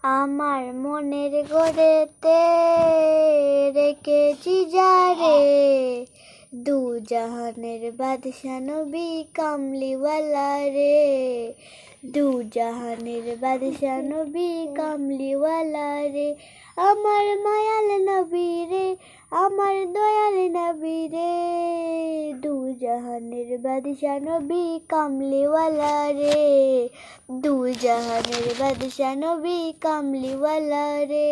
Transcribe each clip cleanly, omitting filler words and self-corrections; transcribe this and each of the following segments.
আমার মনের গড়েতে রেখেছি যারে, দু জাহানের বাদশা নবী কামলিওয়ালা রে, দু জাহানের বাদশা নবী কামলিওয়ালা রে। আমার মায়াল নবী রে, আমার দয়াল নবী রে, দু জাহানের বাদশা নবী কামলিওয়ালা রে, দু জাহানের বাদশা নবী কামলিওয়ালা রে।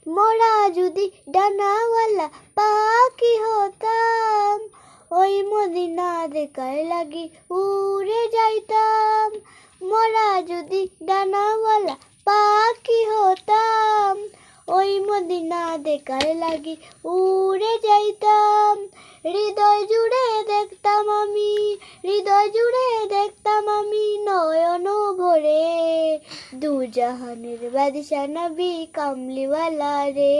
মোরা যদি ডানাওয়ালা পাখি হতাম, ওই মদিনা দেখার লাগি উড়ে যাইতাম। মোরা যদি ডানাওয়ালা পাখি হতাম, ওই মদিনা দেখার লাগি উড়ে যাইতাম। হৃদয় জুড়ে দেখতাম আমি, হৃদয় জুড়ে দেখতাম আমি নয়ন ভরে, দু জাহানের বাদশা নবী কামলিওয়ালা রে,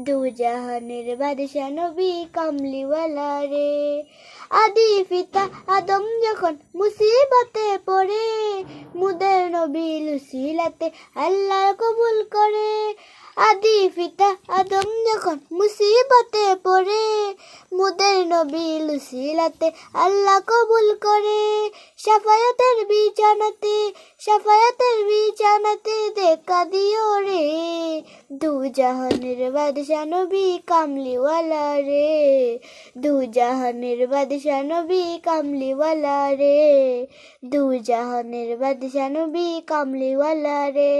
দু জাহানের বাদশা নবী কামলিওয়ালা রে। আদি পিতা আদম যখন মুসিবতে পড়ে, মুদের নবী লুসিলাতে আল্লাহ কবুল করে। আদি পিতা আদম যখন মুসিবতে পড়ে, মুদের নবী লুসিলাতে আল্লাহ কবুল করে। শাফায়াতের বিছানাতে, শাফায়াতের বিছানাতে দেখা দিও রে, দু জাহানের বাদশা নবী কামলিওয়ালা রে, দু জাহানের বাদশা নবী কামলিওয়ালা রে, দু জাহানের বাদশা নবী কামলিওয়ালা রে।